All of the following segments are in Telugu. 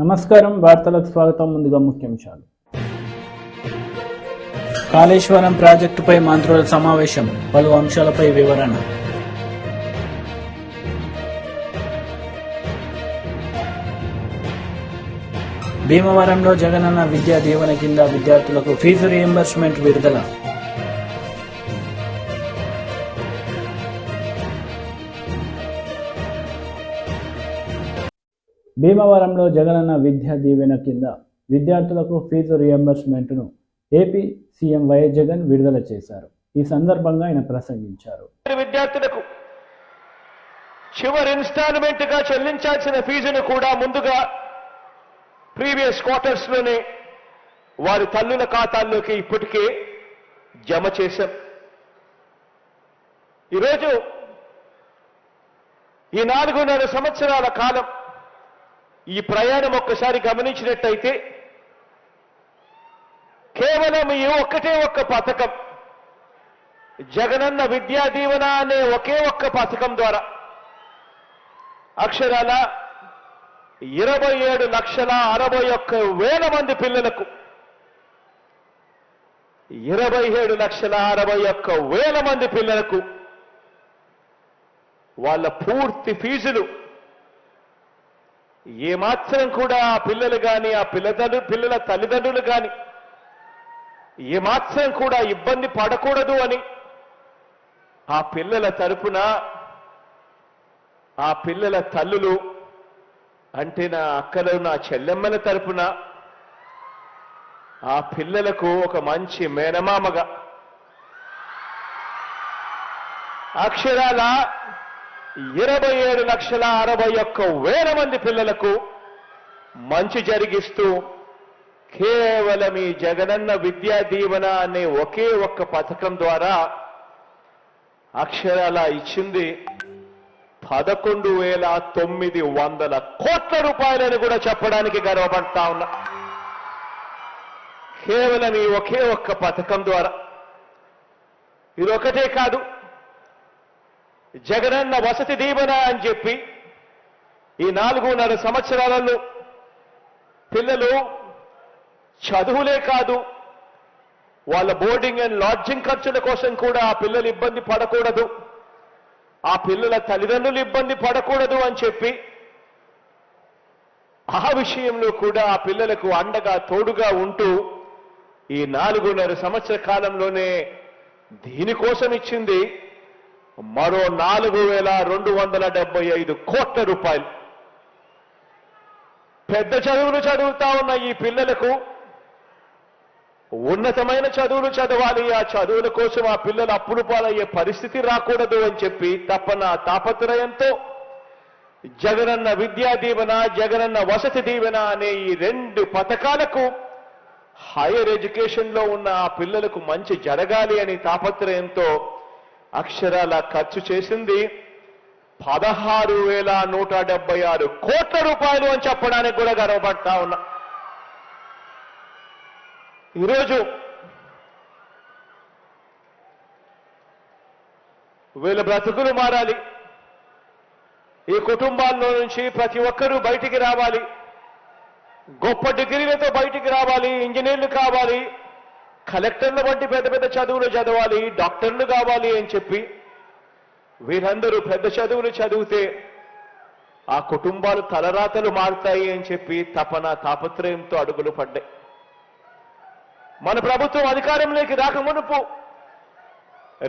నమస్కారం, వార్తలకు స్వాగతం. ముందుగా ముఖ్యాంశాలు. కాళేశ్వరం ప్రాజెక్టుపై మంత్రుల సమావేశం, పలు అంశాలపై వివరణ. భీమవరంలో జగనన్న విద్యా దీవెన కింద విద్యార్థులకు ఫీజు రీయింబర్స్మెంట్ విడుదల. భీమవరంలో జగనన్న విద్యా దీవెన కింద విద్యార్థులకు ఫీజు రియంబర్స్మెంట్ను ఏపీ సీఎం వైఎస్ జగన్ విడుదల చేశారు. ఈ సందర్భంగా ఆయన ప్రసంగించారు. విద్యార్థులకు చివరి ఇన్స్టాల్మెంట్ గా చెల్లించాల్సిన ఫీజును కూడా ముందుగా ప్రీవియస్ క్వార్టర్స్ లోనే వారి తల్లుల ఖాతాల్లోకి ఇప్పటికే జమ చేశాం. ఈరోజు ఈ 4.5 సంవత్సరాల కాలం ఈ ప్రయాణం ఒక్కసారి గమనించినట్టయితే కేవలం ఈ ఒక్కటే ఒక్క పథకం, జగనన్న విద్యా దీవెన అనే ఒకే ఒక్క పథకం ద్వారా అక్షరాల 27,61,000 మంది పిల్లలకు 27,61,000 మంది పిల్లలకు వాళ్ళ పూర్తి ఫీజులు ఏమాత్రం కూడా ఆ పిల్లలు కానీ ఆ పిల్లల తల్లిదండ్రులు కానీ ఏమాత్రం కూడా ఇబ్బంది పడకూడదు అని ఆ పిల్లల తరపున ఆ పిల్లల తల్లులు అంటే నా అక్కలు నా చెల్లెమ్మల తరపున ఆ పిల్లలకు ఒక మంచి మేనమామగా అక్షరాల 27,61,000 మంది పిల్లలకు మంచి జరిగిస్తూ కేవలం ఈ జగనన్న విద్యా దీవెన అనే ఒకే ఒక్క పథకం ద్వారా అక్షరాల ఇచ్చింది 11,900 కోట్ల రూపాయలని కూడా చెప్పడానికి గర్వపడతా ఉన్నా. కేవలం ఈ ఒకే ఒక్క పథకం ద్వారా. ఇది ఒకటే కాదు, జగనన్న వసతి దీవెన అని చెప్పి ఈ 4.5 సంవత్సరాలలో పిల్లలు చదువులే కాదు, వాళ్ళ బోర్డింగ్ అండ్ లాడ్జింగ్ ఖర్చుల కోసం కూడా ఆ పిల్లలు ఇబ్బంది పడకూడదు, ఆ పిల్లల తల్లిదండ్రులు ఇబ్బంది పడకూడదు అని చెప్పి ఆ విషయంలో కూడా ఆ పిల్లలకు అండగా తోడుగా ఉంటూ ఈ 4.5 సంవత్సర కాలంలోనే దీనికోసం ఇచ్చింది మరో 4,275 కోట్ల రూపాయలు. పెద్ద చదువులు చదువుతా ఉన్న ఈ పిల్లలకు ఉన్నతమైన చదువులు చదవాలి, ఆ చదువుల కోసం ఆ పిల్లలు అప్పులు పాలయ్యే పరిస్థితి రాకూడదు అని చెప్పి తపన తాపత్రయంతో జగనన్న విద్యా దీవెన, జగనన్న వసతి దీవెన అనే ఈ 2 పథకాలకు హైయర్ ఎడ్యుకేషన్ లో ఉన్న ఆ పిల్లలకు మంచి జరగాలి అని తాపత్రయంతో అక్షరాల ఖర్చు చేసింది 16,176 కోట్ల రూపాయలు అని చెప్పడానికి కూడా గర్వపడతా ఉన్నా. ఈరోజు వీళ్ళ బ్రతుకులు మారాలి, ఈ కుటుంబాల్లో నుంచి ప్రతి ఒక్కరూ బయటికి రావాలి, గొప్ప డిగ్రీలతో బయటికి రావాలి, ఇంజనీర్లు కావాలి, కలెక్టర్ల వంటి పెద్ద పెద్ద చదువులు చదవాలి, డాక్టర్లు కావాలి అని చెప్పి వీరందరూ పెద్ద చదువులు చదివితే ఆ కుటుంబాలు తలరాతలు మారుతాయి అని చెప్పి తపన తాపత్రయంతో అడుగులు పడ్డాయి. మన ప్రభుత్వం అధికారంలోకి రాకమునుపు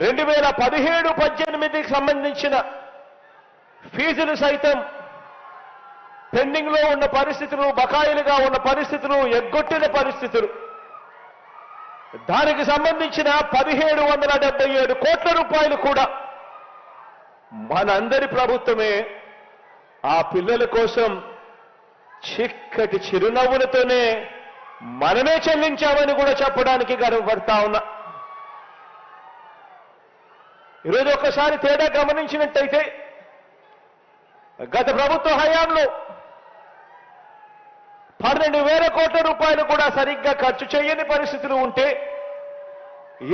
2017-18కి సంబంధించిన ఫీజులు సైతం పెండింగ్ లో ఉన్న పరిస్థితులు, బకాయిలుగా ఉన్న పరిస్థితులు, ఎగ్గొట్టిన పరిస్థితులు, దానికి సంబంధించిన 1,777 కోట్ల రూపాయలు కూడా మనందరి ప్రభుత్వమే ఆ పిల్లల కోసం చిక్కటి చిరునవ్వులతోనే మనమే చెల్లించామని కూడా చెప్పడానికి గర్వపడతా ఉన్నా. ఈరోజు ఒక్కసారి తేడా గమనించినట్టయితే గత ప్రభుత్వ హయాంలో 12,000 కోట్ల రూపాయలు కూడా సరిగ్గా ఖర్చు చేయని పరిస్థితులు ఉంటే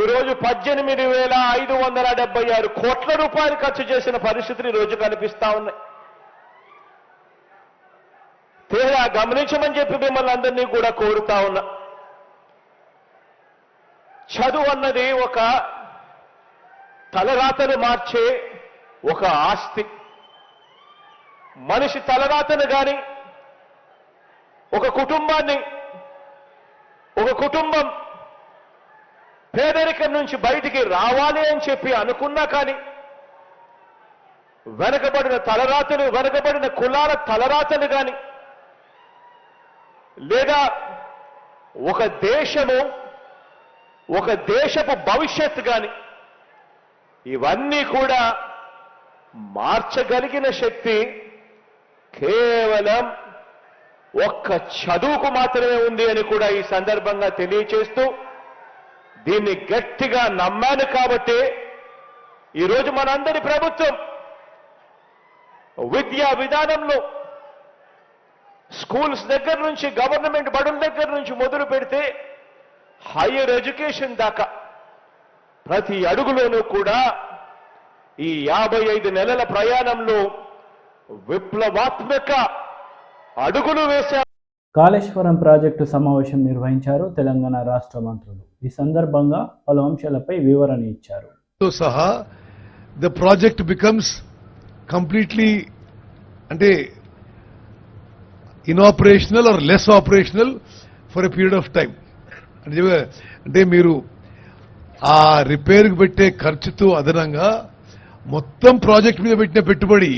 ఈరోజు 18,576 కోట్ల రూపాయలు ఖర్చు చేసిన పరిస్థితులు ఈరోజు కనిపిస్తా ఉన్నాయి. తేడా గమనించమని చెప్పి మిమ్మల్ని అందరినీ కూడా కోరుతా ఉన్నా. చదువు అన్నది ఒక తలరాతను మార్చే ఒక ఆస్తి. మనిషి తలరాతను గాని ఒక కుటుంబం పేదరికం నుంచి బయటికి రావాలి అని చెప్పి అనుకున్నా కానీ వెనకబడిన కులాల తలరాతలు గాని లేదా ఒక దేశపు భవిష్యత్తు గాని ఇవన్నీ కూడా మార్చగలిగిన శక్తి కేవలం ఒక్క చదువుకు మాత్రమే ఉంది అని కూడా ఈ సందర్భంగా తెలియచేస్తూ, దీన్ని గట్టిగా నమ్మాను కాబట్టి ఈరోజు మనందరి ప్రభుత్వం విద్యా విధానంలో స్కూల్స్ దగ్గర నుంచి, గవర్నమెంట్ బడుల దగ్గర నుంచి మొదలు పెడితే హైయర్ ఎడ్యుకేషన్ దాకా ప్రతి అడుగులోనూ కూడా ఈ 55 నెలల ప్రయాణంలో విప్లవాత్మక అడుగులు వేశారు. కాళేశ్వరం ప్రాజెక్టు సమావేశం నిర్వహించారు తెలంగాణ రాష్ట్ర మంత్రులు. ఈ సందర్భంగా పలు అంశాలపై వివరణ ఇచ్చారు. సహా ద ప్రాజెక్ట్ బికమ్స్ కంప్లీట్లీ అంటే inoperational or less operational for a period of time. అంటే మీరు ఆ రిపేర్కి పెట్టే ఖర్చుతో అదనంగా మొత్తం ప్రాజెక్ట్ మీద పెట్టిన పెట్టుబడి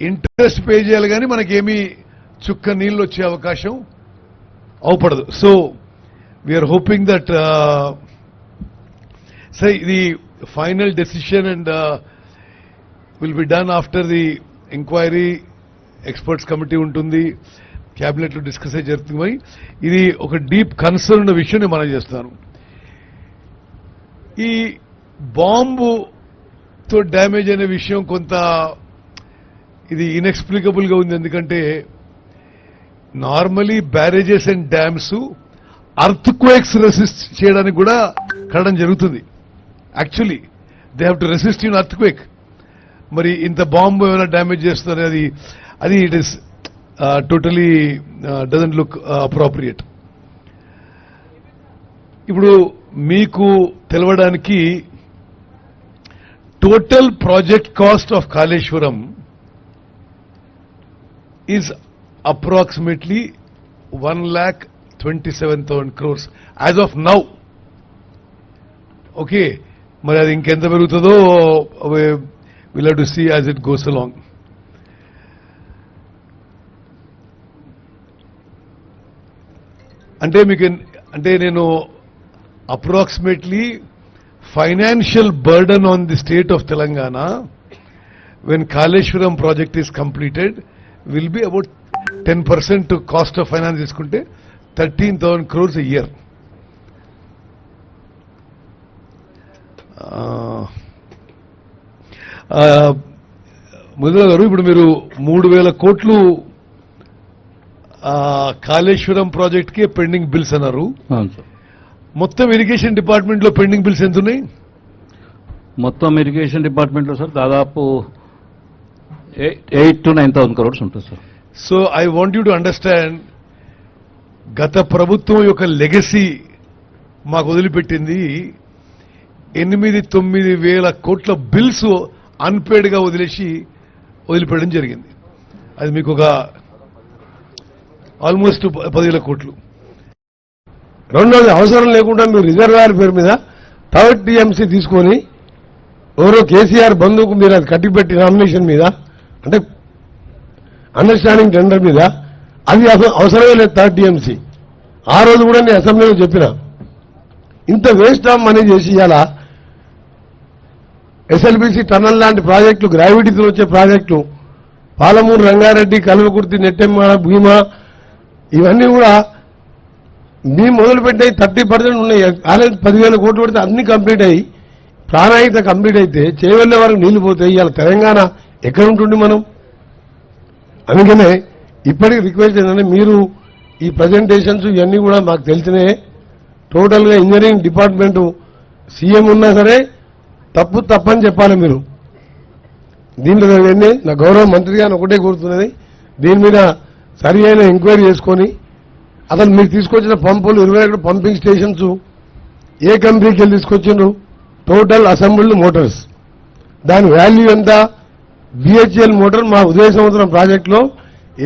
ఇంట్రెస్ట్ పే చేయాలి, కానీ మనకేమీ చుక్క నీళ్ళు వచ్చే అవకాశం అవపడదు. So we're hoping that the final decision and will be done after the enquiry. Experts committee ఉంటుంది, క్యాబినెట్ లో డిస్కస్ అయ్యి జరుగుతుంది. మరి ఇది ఒక డీప్ కన్సర్న్ ఉన్న విషయం నేను మనం చేస్తాను. ఈ బాంబుతో డ్యామేజ్ అనే విషయం కొంత ఇది ఇన్ఎక్స్ప్లికబుల్ గా ఉంది. ఎందుకంటే normally barrages and dams earthquakes resist చేయడానికి కూడా కడడం జరుగుతుంది. Actually they have to resist in earthquake. మరి ఇంత బాంబు ఏమైనా డ్యామేజ్ చేస్తుంది, అది it is totally doesn't look appropriate. ఇప్పుడు మీకు తెలవడానికి total project cost of Kaleshwaram is approximately 1,27,000 crores as of now. Okay, మరి అది ఇంకెంత పెరుగుతుందో will have to see as it goes along. అంటే నేను approximately financial burden on the state of Telangana when Kaleshwaram project is completed will be about 10% cost of finance తీసుకుంటే 13,000 crores a year. ముదిరాజ్ గారు, ఇప్పుడు మీరు 3,000 కోట్లు కాళేశ్వరం ప్రాజెక్ట్ కి పెండింగ్ బిల్స్ అన్నారు. మొత్తం ఇరిగేషన్ డిపార్ట్మెంట్ లో పెండింగ్ బిల్స్ ఎంత ఉన్నాయి? మొత్తం ఇరిగేషన్ డిపార్ట్మెంట్ లో సార్ దాదాపు 8,000 to 9,000 crores ఉంటుంది sir. So I want you to understand, గత ప్రభుత్వం యొక్క లెగసీ మాకు వదిలిపెట్టింది 8,000-9,000 కోట్ల బిల్స్ అన్పేడ్ గా వదిలిపెట్టడం జరిగింది. అది మీకు ఒక ఆల్మోస్ట్ 10,000 కోట్లు. రెండోది, అవసరం లేకుండా మీరు రిజర్వాయర్ పేరు మీద థర్డ్ టీఎంసీ తీసుకొని ఎవరో కేసీఆర్ బంధువుకు మీరు అది కట్టిపెట్టి నామినేషన్ మీద, అంటే అండర్స్టాండింగ్ టెండర్ మీద, అది అవసరమే లేదు థర్డ్ టీఎంసీ. ఆ రోజు కూడా నేను అసెంబ్లీలో చెప్పిన, ఇంత వేస్ట్ ఆఫ్ మనీ చేసి ఇవాళ ఎస్ఎల్బీసీ టన్నల్ లాంటి ప్రాజెక్టులు, గ్రావిటీతో వచ్చే ప్రాజెక్టులు, పాలమూరు రంగారెడ్డి, కల్వకుర్తి, నెట్టెమ్మ, భీమా, ఇవన్నీ కూడా మీ మొదలుపెట్టాయి 30% ఉన్నాయి. ఆల్రెడీ 10,000 కోట్లు పెడితే అన్ని కంప్లీట్ అయ్యి ప్రాణాయిత కంప్లీట్ అయితే చేయవల్లే వరకు నీళ్లు పోతాయి. ఇవాళ తెలంగాణ ఎక్కడ ఉంటుంది మనం? అందుకనే ఇప్పటికి రిక్వెస్ట్ ఏంటంటే, మీరు ఈ ప్రజెంటేషన్స్ ఇవన్నీ కూడా మాకు తెలిసినే. టోటల్ గా ఇంజనీరింగ్ డిపార్ట్మెంట్ సీఎం ఉన్నా సరే తప్పని చెప్పాలి మీరు. దీంట్లో నా గౌరవ మంత్రి గారిని ఒకటే కోరుతున్నది, దీని మీద సరి అయిన ఎంక్వైరీ చేసుకొని అసలు మీరు తీసుకొచ్చిన పంపులు 21 పంపింగ్ స్టేషన్స్ ఏ కంపెనీకి వెళ్ళి తీసుకొచ్చిండ్రు, టోటల్ అసెంబ్ల్డ్ మోటార్స్, దాని వాల్యూ ఎంత? బిహెచ్ఎల్ మోటార్ మా ఉదయ సముద్రం ప్రాజెక్టులో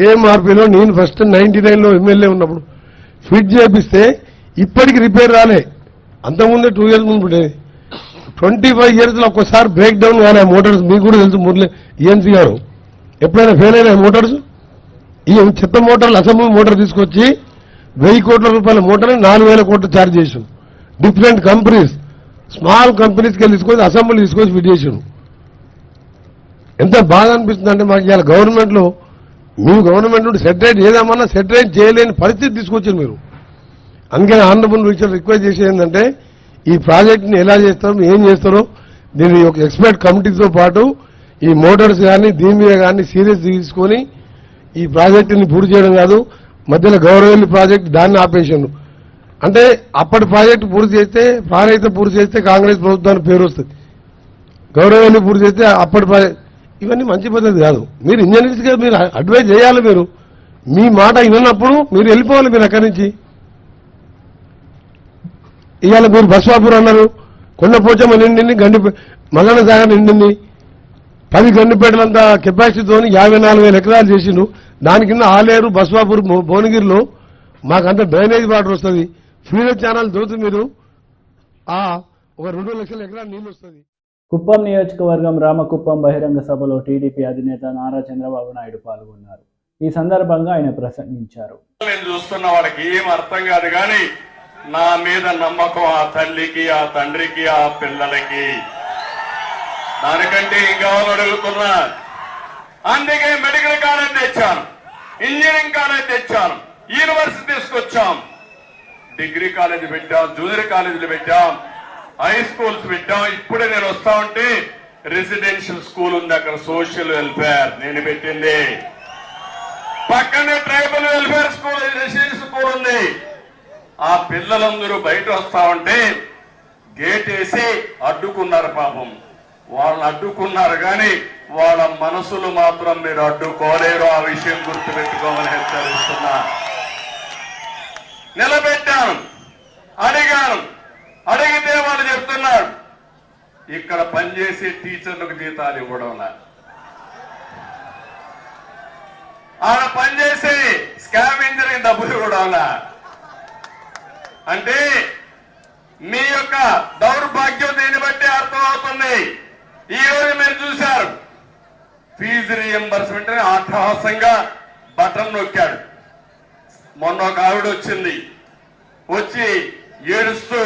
ఏఎంఆర్పీలో నేను ఫస్ట్ 99లో ఎమ్మెల్యే ఉన్నప్పుడు ఫిట్ చేపిస్తే ఇప్పటికి రిపేర్ రాలే. అంతకుముందే 2 years ముందు 25 years లో ఒక్కసారి బ్రేక్ డౌన్ కాలే మోటార్స్. మీకు కూడా తెలుసు మురళి ఈఎన్సీ గారు, ఎప్పుడైనా ఫెయిల్ అయినాయి మోటార్స్? ఈ చెత్త మోటార్లు అసెంబ్లీ మోటార్ తీసుకొచ్చి 1000 కోట్ల రూపాయల మోటార్ని 4000 కోట్లు ఛార్జ్ చేసాం. డిఫరెంట్ కంపెనీస్, స్మాల్ కంపెనీస్కి వెళ్ళి తీసుకొచ్చి అసెంబ్లీ తీసుకొచ్చి ఫిట్ చేసాం. ఎంత బాధ అనిపిస్తుంది అంటే మాకు ఇవాళ గవర్నమెంట్లో, మీ గవర్నమెంట్ నుండి సెటరేట్ చేద్దామన్నా సెటరేట్ చేయలేని పరిస్థితి తీసుకొచ్చారు మీరు. అందుకని ఆనరబుల్ మినిస్టర్ రిక్వెస్ట్ చేసేది ఏంటంటే ఈ ప్రాజెక్ట్ని ఎలా చేస్తారో, ఏం చేస్తారో దీన్ని ఒక ఎక్స్పర్ట్ కమిటీతో పాటు ఈ మోటార్స్ కానీ దీని మీద కానీ సీరియస్ తీసుకొని ఈ ప్రాజెక్టుని పూర్తి చేయడం కాదు, మధ్యలో గౌరవల్లి ప్రాజెక్టు దాన్ని ఆపేసాను. అంటే అప్పటి ప్రాజెక్టు పూర్తి చేస్తే, ప్రాణహిత పూర్తి చేస్తే కాంగ్రెస్ ప్రభుత్వానికి పేరు వస్తుంది, గౌరవల్లి పూర్తి చేస్తే అప్పటి ప్రాజెక్ట్. ఇవన్నీ మంచి పద్ధతి కాదు. మీరు ఇంజనీర్స్గా మీరు అడ్వైజ్ చేయాలి. మీరు మీ మాట విన్నప్పుడు మీరు వెళ్ళిపోవాలి మీరు అక్కడి నుంచి. ఇవాళ మీరు బస్వాపూర్ అన్నారు, కొండపోచమ్మ నిండింది, మల్లన్న సాగర్ నిండింది, 10 గండిపేటలంతా కెపాసిటీతో 54,000 ఎకరాలు చేసిండు. దాని కింద ఆలేరు, బస్వాపూర్, భువనగిరిలో మాకంతా డ్రైనేజ్ వాటర్ వస్తుంది. ఫీడర్ ఛానల్ దొరుకుతూ మీరు ఒక 2 లక్షల ఎకరాలు నీళ్లు వస్తుంది. కుప్పం నియోజకవర్గం రామకుప్పం బహిరంగ సభలో టీడీపీ అధినేత నారా చంద్రబాబు నాయుడు పాల్గొన్నారు. ఈ సందర్భంగా ఆయన ప్రసంగించారు. నేను చూస్తున్న వాళ్ళకి ఏం అర్థం కాదు కానీ నా మీద నమ్మకం ఆ తల్లికి, ఆ తండ్రికి, ఆ పిల్లలకి, దానికంటే ఏం కావాలో అడుగుతున్నా. అందుకే మెడికల్ కాలేజ్ తెచ్చాను, ఇంజనీరింగ్ కాలేజ్ తెచ్చాను, యూనివర్సిటీ తీసుకొచ్చాం, డిగ్రీ కాలేజ్ పెట్టాం, జూనియర్ కాలేజీలు పెట్టాం, హై స్కూల్స్ పెట్టాం. ఇప్పుడే నేను వస్తా ఉంటే రెసిడెన్షియల్ స్కూల్ ఉంది, అక్కడ సోషల్ వెల్ఫేర్ నేను పెట్టింది. పక్కనే tribal welfare school, residential school ఉంది. ఆ పిల్లలందరూ బయట వస్తా ఉంటే గేట్ వేసి అడ్డుకున్నారు. పాపం వాళ్ళని అడ్డుకున్నారు కానీ వాళ్ళ మనసులు మాత్రం మీరు అడ్డుకోలేరు. ఆ విషయం గుర్తుపెట్టుకోమని హెచ్చరిస్తున్నా. నిలబెట్టాను, అడిగాను, అడిగితే వాళ్ళు చెప్తున్నారు ఇక్కడ పనిచేసే టీచర్లకు జీతాలు ఇవ్వడం, ఆడ పనిచేసే స్కావెంజర్కి డబ్బులు ఇవ్వడం. అంటే మీ యొక్క దౌర్భాగ్యం దీన్ని బట్టి అర్థమవుతుంది. ఈ రోజు మీరు చూశారు ఫీజు రీఎంబర్స్మెంట్ అట్టహాసంగా బటన్ నొక్కాడు. మొన్న ఒక ఆవిడ వచ్చింది, వచ్చి ఏడుస్తూ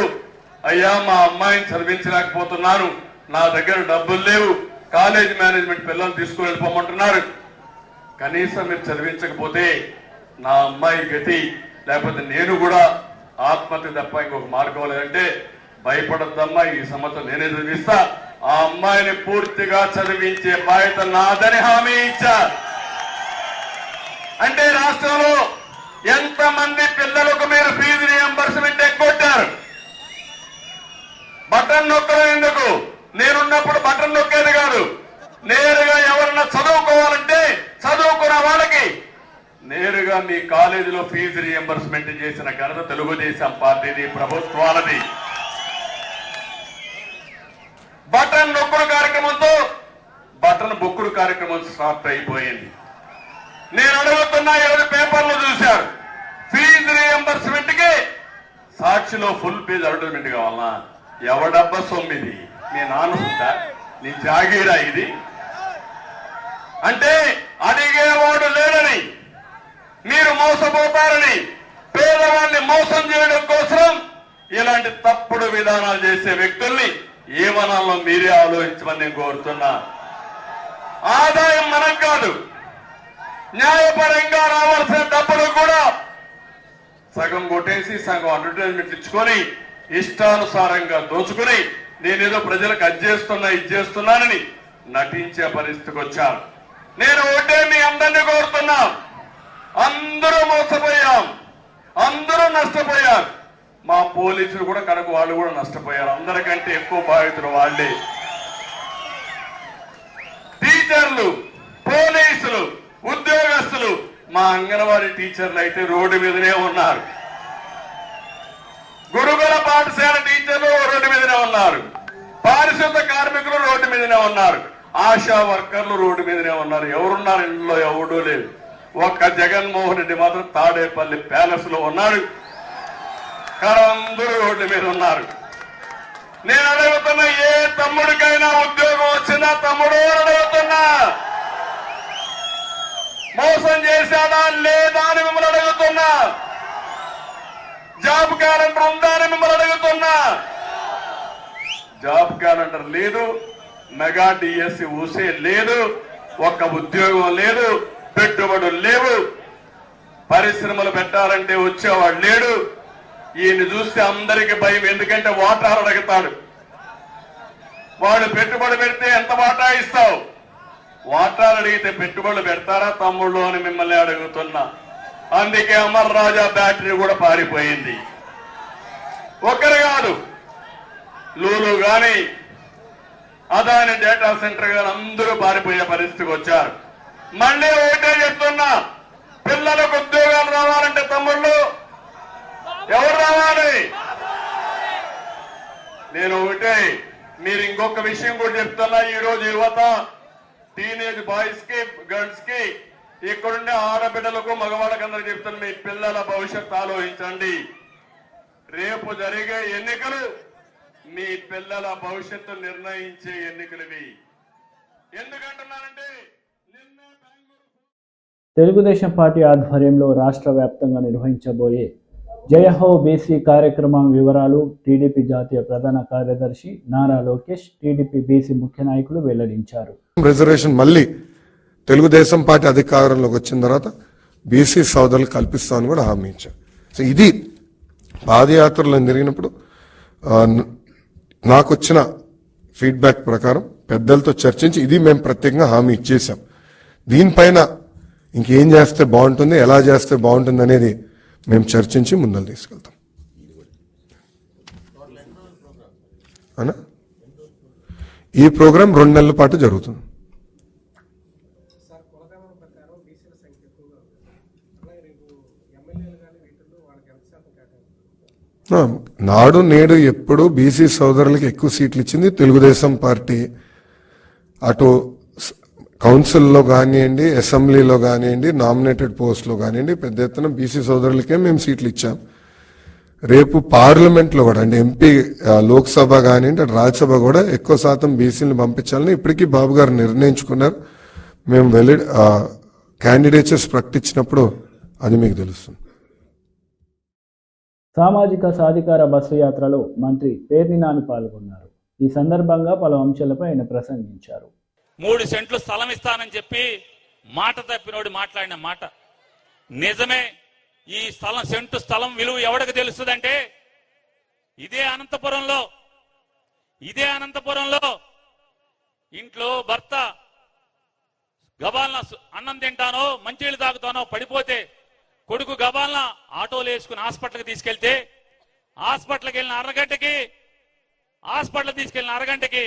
అయ్యా మా అమ్మాయిని చదివించలేకపోతున్నాను, నా దగ్గర డబ్బులు లేవు, కాలేజ్ మేనేజ్మెంట్ పిల్లలు తీసుకుని వెళ్ళిపోమంటున్నారు, కనీసం మీరు చదివించకపోతే నా అమ్మాయి గతి, లేకపోతే నేను కూడా ఆత్మహత్య తప్ప ఇంకొక మార్గం లేదంటే భయపడద్దమ్మా, ఈ సంవత్సరం నేనే చదివిస్తా, ఆ అమ్మాయిని పూర్తిగా చదివించే బాధ్యత నాదని హామీ ఇచ్చారు. అంటే రాష్ట్రంలో ఎంతమంది పిల్లలకు మీరు ఫీజు రీఎంబర్స్మెంట్ ఎగ్గొట్టారు? బటన్ నొక్కడం ఎందుకు? నేనున్నప్పుడు బటన్ నొక్కేది కాదు, నేరుగా ఎవరన్నా చదువుకోవాలంటే చదువుకున్న వాళ్ళకి నేరుగా మీ కాలేజీలో ఫీజు రీఎంబర్స్మెంట్ చేసిన ఘనత తెలుగుదేశం పార్టీది, ప్రభుత్వాలది. బటన్ నొక్కుడు కార్యక్రమంతో బటన్ బొక్కుడు కార్యక్రమం స్టార్ట్ అయిపోయింది. నేను అడుగుతున్నా, ఎవరి పేపర్లు చూశారు ఫీజు రీఎంబర్స్మెంట్ కి సాక్షిలో ఫుల్ పేజ్ అడ్వర్టైజ్మెంట్ కావాలన్నా? ఎవడబ్బా సొమ్మిది? మీ నాన్న ఉందా? నీ జాగీరా ఇది? అంటే అడిగేవాడు లేడని, మీరు మోసపోతారని, పేదవాడిని మోసం చేయడం కోసం ఇలాంటి తప్పుడు విధానాలు చేసే వ్యక్తుల్ని ఏమనాలో మీరే ఆలోచించమని నేను కోరుతున్నా. ఆదాయం మనం కాదు, న్యాయపరంగా రావాల్సిన డబ్బులు కూడా సగం కొట్టేసి సగం అడ్వర్టైజ్మెంట్ ఇచ్చుకొని ఇష్టానుసారంగా దోచుకుని నేనేదో ప్రజలకు అది చేస్తున్నా ఇది చేస్తున్నానని నటించే పరిస్థితికి వచ్చాను. నేను ఒకటే మీ అందరినీ కోరుతున్నా, అందరూ మోసపోయాం, అందరూ నష్టపోయారు. మా పోలీసులు కూడా కనుక వాళ్ళు కూడా నష్టపోయారు. అందరికంటే ఎక్కువ బాధితులు వాళ్ళే. టీచర్లు, పోలీసులు, ఉద్యోగస్తులు మా అంగన్వాడీ టీచర్లు అయితే రోడ్డు మీదనే ఉన్నారు. గురుకుల పాఠశాల టీచర్లు రోడ్డు మీదనే ఉన్నారు. పారిశుద్ధ కార్మికులు రోడ్డు మీదనే ఉన్నారు. ఆశా వర్కర్లు రోడ్డు మీదనే ఉన్నారు. ఎవరున్నారు ఇంట్లో? ఎవడూ లేదు. ఒక్క జగన్మోహన్ రెడ్డి మాత్రం తాడేపల్లి ప్యాలెస్ లో ఉన్నాడు. అందరూ రోడ్డు మీద ఉన్నారు. నేను అడుగుతున్నా, ఏ తమ్ముడికైనా ఉద్యోగం వచ్చినా తమ్ముడు అడుగుతున్నా, మోసం చేశాడా లేదా అని మిమ్మల్ని అడుగుతున్నా. జాబ్ క్యాలెండర్ ఉందా అని మిమ్మల్ని అడుగుతున్నా. జాబ్ క్యాలెండర్ లేదు, మెగా డిఎస్సి ఊసే లేదు, ఒక్క ఉద్యోగం లేదు, పెట్టుబడులు లేవు, పరిశ్రమలు పెట్టాలంటే వచ్చేవాడు లేడు. ఈయన చూస్తే అందరికీ భయం. ఎందుకంటే వాటాలు అడుగుతాడు. వాడు పెట్టుబడి పెడితే ఎంత వాటా ఇస్తావు? వాటాలు అడిగితే పెట్టుబడులు పెడతారా తమ్ముళ్ళు అని మిమ్మల్ని అడుగుతున్నా. అందుకే అమర్ రాజా బ్యాటరీ కూడా పారిపోయింది. ఒక్కరు కాదు, లూలు గాని అదాని డేటా సెంటర్ గాని అందరూ పారిపోయే పరిస్థితికి వచ్చారు. మళ్ళీ ఒకటే చెప్తున్నా, పిల్లలకు ఉద్యోగాలు రావాలంటే తమ్ముళ్ళు ఎవరు రావాలి? నేను ఒకటే, మీరు ఇంకొక విషయం కూడా చెప్తున్నా. ఈ రోజు యువత, టీనేజ్ బాయ్స్ కి గర్ల్స్ కి, ఇక్కడుండే ఆడబిడ్డలకు మగవాళ్ళకి అందరూ చెప్తున్నా, మీ పిల్లల భవిష్యత్తు ఆలోచించండి. రేపు జరిగే ఎన్నికలు మీ పిల్లల భవిష్యత్తు నిర్ణయించే ఎన్నికలవి. ఎందుకంటున్నానంటే తెలుగుదేశం పార్టీ ఆధ్వర్యంలో రాష్ట్ర వ్యాప్తంగా నిర్వహించబోయే జయహో బీసీ కార్యక్రమం వివరాలు టీడీపీ జాతీయ ప్రధాన కార్యదర్శి నారా లోకేష్, టీడీపీ బీసీ ముఖ్య నాయకులు వెల్లడించారు. రిజర్వేషన్ మళ్ళీ తెలుగుదేశం పార్టీ అధికారంలోకి వచ్చిన తర్వాత బీసీ సోదరులు కల్పిస్తామని కూడా హామీ ఇచ్చారు. సో ఇది పాదయాత్రలో జరిగినప్పుడు నాకు వచ్చిన ఫీడ్బ్యాక్ ప్రకారం పెద్దలతో చర్చించి ఇది మేము ప్రత్యేకంగా హామీ ఇచ్చేసాం. దీనిపైన ఇంకేం చేస్తే బాగుంటుంది, ఎలా చేస్తే బాగుంటుంది అనేది మేము చర్చించి ముందలు తీసుకెళ్తాం. అనా ఈ ప్రోగ్రాం 2 నెలల పాటు జరుగుతుంది. నాడు నేడు ఎప్పుడు బీసీ సోదరులకు ఎక్కువ సీట్లు ఇచ్చింది తెలుగుదేశం పార్టీ. అటు కౌన్సిల్లో కానివ్వండి, అసెంబ్లీలో కానివ్వండి, నామినేటెడ్ పోస్ట్లో కానివ్వండి, పెద్ద ఎత్తున బీసీ సోదరులకే మేము సీట్లు ఇచ్చాం. రేపు పార్లమెంట్లో కూడా అంటే ఎంపీ లోక్సభ కానివ్వండి, రాజ్యసభ కూడా ఎక్కువ శాతం బీసీలను పంపించాలని ఇప్పటికీ బాబు గారు నిర్ణయించుకున్నారు. మేము క్యాండిడేట్స్ ప్రకటించినప్పుడు అది మీకు తెలుస్తుంది. సామాజిక సాధికార బస్సు యాత్రలో మంత్రి పేర్ని నాని పాల్గొన్నారు. ఈ సందర్భంగా పలు అంశాలపై ఆయన ప్రసంగించారు. 3 సెంట్లు స్థలం ఇస్తానని చెప్పి మాట తప్పినోడు మాట్లాడిన మాట నిజమే. ఈ సెంటు స్థలం విలువ ఎవరికి తెలుస్తుందంటే ఇదే అనంతపురంలో ఇంట్లో భర్త గబాలన అన్నం తింటానో మంచినీళ్ళు తాగుతానో పడిపోతే కొడుకు గబాలన ఆటోలు వేసుకుని హాస్పిటల్కి తీసుకెళ్తే హాస్పిటల్కి తీసుకెళ్ళిన అరగంటకి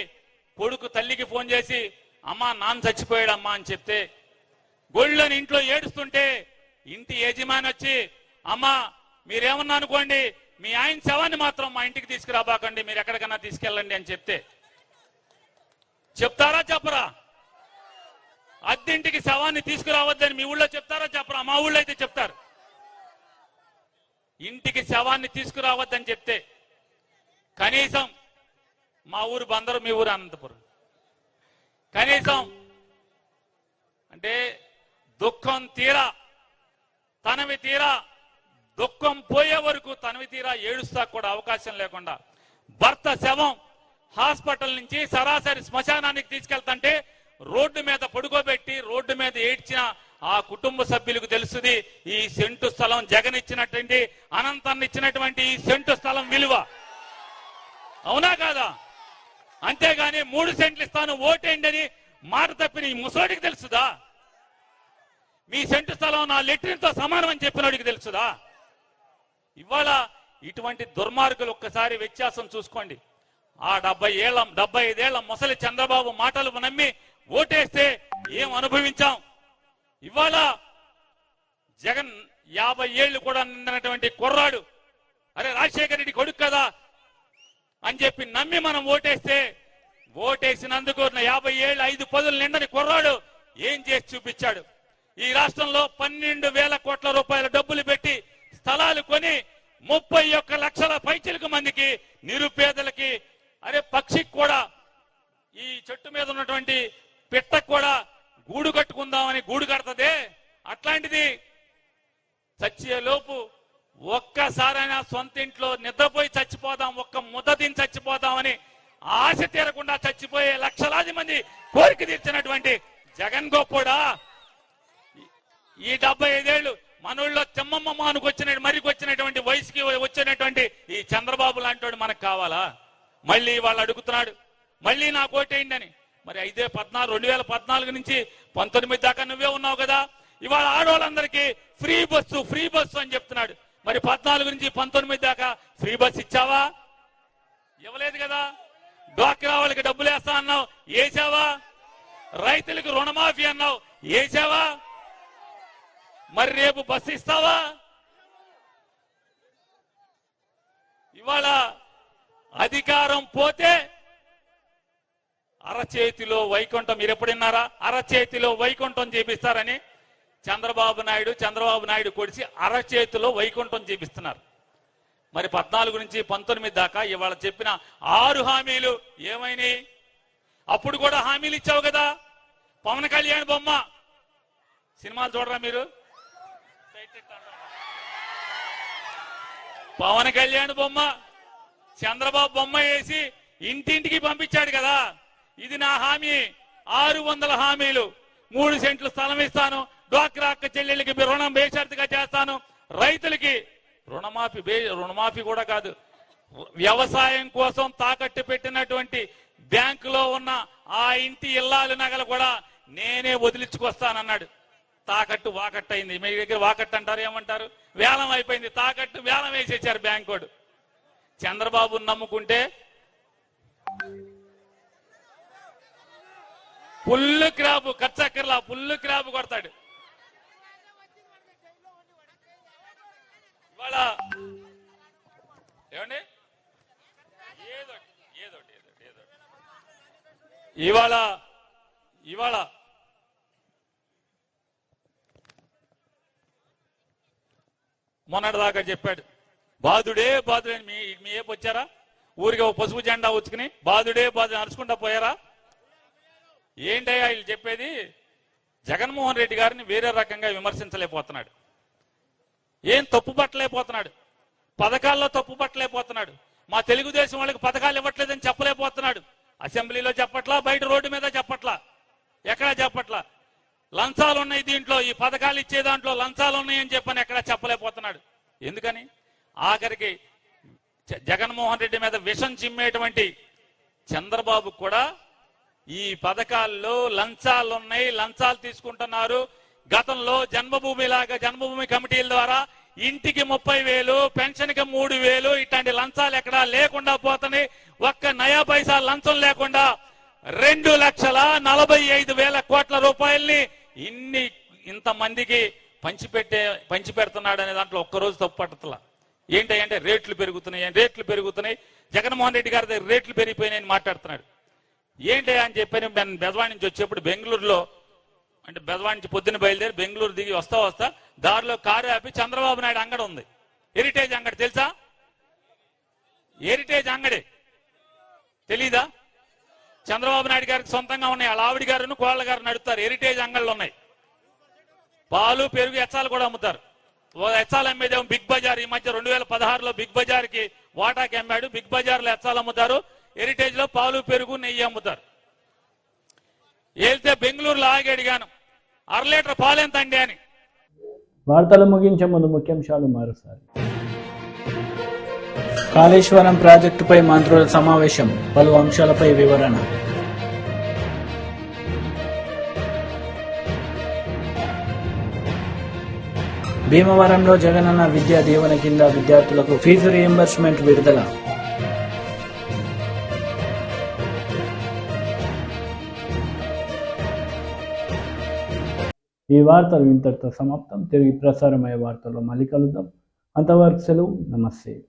కొడుకు తల్లికి ఫోన్ చేసి అమ్మా నాన్న చచ్చిపోయాడమ్మా అని చెప్తే గొళ్ళని ఇంట్లో ఏడుస్తుంటే ఇంటి యజమాని వచ్చి అమ్మా మీరేమన్నా అనుకోండి, మీ ఆయన శవాన్ని మాత్రం మా ఇంటికి తీసుకురాబాకండి, మీరు ఎక్కడికన్నా తీసుకెళ్ళండి అని చెప్తారా చెప్పరా? అద్దెంటికి శవాన్ని తీసుకురావద్దని మీ ఊళ్ళో చెప్తారా చెప్పరా? మా ఊళ్ళో అయితే చెప్తారు. ఇంటికి శవాన్ని తీసుకురావద్దని చెప్తే కనీసం మా ఊరు బందరు, మీ ఊరు అనంతపురం, కనీసం అంటే దుఃఖం తీరా తనవి తీరా దుఃఖం పోయే వరకు తనవి తీరా ఏడుస్తా కూడా అవకాశం లేకుండా భర్త శవం హాస్పిటల్ నుంచి సరాసరి శ్మశానానికి తీసుకెళ్తుంటే రోడ్డు మీద పడుకోబెట్టి రోడ్డు మీద ఏడ్చిన ఆ కుటుంబ సభ్యులకు తెలుస్తుంది ఈ సెంటు స్థలం జగన్ ఇచ్చినటువంటి అనంతాన్ని ఇచ్చినటువంటి ఈ సెంటు స్థలం విలువ. అవునా కాదా? అంతేగాని 3 సెంట్లు ఇస్తాను ఓటేయండి అని మాట తప్పిన ఈ ముసోడికి తెలుసుదా? మీ సెంటు స్థలం నా లెట్రిన్తో సమానం అని చెప్పినోడికి తెలుసుదా? ఇవాళ ఇటువంటి దుర్మార్గులు ఒక్కసారి వ్యత్యాసం చూసుకోండి. ఆ 75 ఏళ్ల ముసలి చంద్రబాబు మాటలు నమ్మి ఓటేస్తే ఏం అనుభవించాం. ఇవాళ జగన్ 50 ఏళ్లు కూడా నిండినటువంటి కుర్రాడు, అరే రాజశేఖర రెడ్డి కొడుకు కదా అని చెప్పి నమ్మి మనం ఓటేస్తే, ఓటేసినందుకు 50 ఏళ్ళు 5 పదులు నిండని కుర్రాడు ఏం చేసి చూపించాడు. ఈ రాష్ట్రంలో 12,000 కోట్ల రూపాయల డబ్బులు పెట్టి స్థలాలు కొని 31 లక్షల పైచిలకు మందికి నిరుపేదలకి, అరే పక్షికి కూడా, ఈ చెట్టు మీద ఉన్నటువంటి పిట్టకు కూడా గూడు కట్టుకుందామని గూడు కడతదే, అట్లాంటిది చచ్చేలోపు ఒక్కసారైనా సొంత ఇంట్లో నిద్రపోయి చచ్చిపోదాం, ఒక్క ముద్ద తిని చచ్చిపోదామని ఆశ తీరకుండా చచ్చిపోయే లక్షలాది మంది కోరిక తీర్చినటువంటి జగన్ గొప్పోడా? ఈ 75 ఏళ్లు మనోళ్ళలో తిమ్మమ్మ మానుకు మరికొచ్చినటువంటి వయసుకి వచ్చినటువంటి ఈ చంద్రబాబు లాంటి మనకు కావాలా? మళ్ళీ వాళ్ళు అడుగుతున్నాడు, మళ్ళీ నాకు ఓటేయండి అని. మరి అయితే 2014 నుంచి 19 దాకా నువ్వే ఉన్నావు కదా, ఇవాళ ఆడవాళ్ళందరికీ ఫ్రీ బస్సు అని చెప్తున్నాడు. మరి 14 నుంచి 19 దాకా ఫ్రీ బస్ ఇచ్చావా? ఇవ్వలేదు కదా. డ్వాక్రా వాళ్ళకి డబ్బులు వేస్తా అన్నావు, వేసావా? రైతులకు రుణమాఫీ అన్నావు, వేసావా? మరి రేపు బస్సు ఇస్తావా? ఇవాళ అధికారం పోతే అరచేతిలో వైకుంఠం, మీరు ఎప్పుడున్నారా? అరచేతిలో వైకుంఠం చేపిస్తారని చంద్రబాబు నాయుడు కొడిసి అరచేతిలో వైకుంఠం చేపిస్తున్నారు. మరి 14 నుంచి 19 దాకా ఇవాళ చెప్పిన 6 హామీలు ఏమైనాయి? అప్పుడు కూడా హామీలు ఇచ్చావు కదా. పవన్ కళ్యాణ్ బొమ్మ, సినిమాలు చూడరా మీరు? పవన్ కళ్యాణ్ బొమ్మ, చంద్రబాబు బొమ్మ వేసి ఇంటింటికి పంపించాడు కదా. ఇది నా హామీ, 600 హామీలు, 3 సెంట్లు స్థలం ఇస్తాను, డ్వాక్రా అక్క చెల్లెళ్ళకి రుణం బేషరతుగా చేస్తాను, రైతులకి రుణమాఫీ కూడా కాదు, వ్యవసాయం కోసం తాకట్టు పెట్టినటువంటి బ్యాంకులో ఉన్న ఆ ఇంటి ఇల్లాలు నగలు కూడా నేనే వదిలించుకొస్తానన్నాడు. తాకట్టు వాకట్టు అయింది. మీ దగ్గర వాకట్టు అంటారు, ఏమంటారు? వేలం అయిపోయింది. తాకట్టు వేలం వేసేసారు బ్యాంకోడు. చంద్రబాబు నమ్ముకుంటే పుల్లు క్రాబు, కచ్చక్కర్లా పుల్లు క్రాబు కొడతాడు. ఇవాళ ఏమండి, ఏదోటి ఇవాళ మొన్నటిదాకా చెప్పాడు, బాధుడే అని. మీ ఏపు వచ్చారా? ఊరికి ఒక పసుపు జెండా వచ్చుకుని బాధుడే నడుచుకుంటా పోయారా? ఏంటయ్యా వీళ్ళు చెప్పేది? జగన్మోహన్ రెడ్డి గారిని వేరే రకంగా విమర్శించలేకపోతున్నాడు, ఏం తప్పు పట్టలేకపోతున్నాడు, పథకాల్లో తప్పు పట్టలేకపోతున్నాడు, మా తెలుగుదేశం వాళ్ళకి పథకాలు ఇవ్వట్లేదని చెప్పలేకపోతున్నాడు. అసెంబ్లీలో చెప్పట్లా, బయట రోడ్డు మీద చెప్పట్లా, ఎక్కడా చెప్పట్లా. లంచాలు ఉన్నాయి దీంట్లో, ఈ పథకాలు ఇచ్చే దాంట్లో లంచాలు ఉన్నాయని చెప్పని ఎక్కడా చెప్పలేకపోతున్నాడు. ఎందుకని? ఆఖరికి జగన్మోహన్ రెడ్డి మీద విషం చిమ్మేటువంటి చంద్రబాబు కూడా ఈ పథకాల్లో లంచాలు ఉన్నాయి, లంచాలు తీసుకుంటున్నారు. గతంలో జన్మభూమి కమిటీల ద్వారా ఇంటికి 30,000, పెన్షన్కి 3,000 ఇట్లాంటి లంచాలు ఎక్కడా లేకుండా పోతున్నాయి. ఒక్క నయా పైసా లంచం లేకుండా 2,45,000 కోట్ల రూపాయల్ని ఇంతమందికి పంచి పెడుతున్నాడు అనే దాంట్లో ఒక్కరోజు తప్పు పట్టట్లా. ఏంటంటే రేట్లు పెరుగుతున్నాయి, జగన్మోహన్ రెడ్డి గారి దగ్గర రేట్లు పెరిగిపోయినాయని మాట్లాడుతున్నాడు. ఏంటి అని చెప్పని నేను బెజవాడ నుంచి వచ్చేప్పుడు బెంగళూరులో, అంటే బెజవాడ నుంచి పొద్దున్న బయలుదేరి బెంగళూరు దిగి వస్తా దారిలో కారు ఆపి చంద్రబాబు నాయుడు అంగడి ఉంది, హెరిటేజ్ అంగడి. తెలుసా? హెరిటేజ్ అంగడి తెలీదా? చంద్రబాబు నాయుడు గారికి సొంతంగా ఉన్నాయి. వాళ్ళ ఆవిడ గారును కోళ్ళ గారు నడుపుతారు. హెరిటేజ్ అంగళ్ళు ఉన్నాయి. పాలు, పెరుగు, ఎచ్చాలు కూడా అమ్ముతారు. ఎచ్చాలు అమ్మేదేమో బిగ్ బజార్. ఈ మధ్య 2016లో బిగ్ బజార్ కి వాటాకి అమ్మాడు. బిగ్ బజార్ లో ఎచ్చాలు అమ్ముతారు, హెరిటేజ్ లో పాలు, పెరుగు, నెయ్యి అమ్ముతారు. వెళ్తే బెంగళూరులో ఆగి అడిగాను, 1/2 లీటర్ పాలు ఎంత అండి అని. వార్తలు ముగించే ముందు ముఖ్యాంశాలు మరోసారి. కాళేశ్వరం ప్రాజెక్టుపై మంత్రుల సమావేశం, పలు అంశాలపై వివరణ. భీమవరంలో జగనన్న విద్యా దీవెన కింద విద్యార్థులకు ఫీజు రీయింబర్స్మెంట్ విడుదల. ఈ వార్తలు ఇంతటితో సమాప్తం. తిరిగి ప్రసారమయ్యే వార్తల్లో మళ్ళీ కలుద్దాం. అంతవరకు సెలవు. నమస్తే.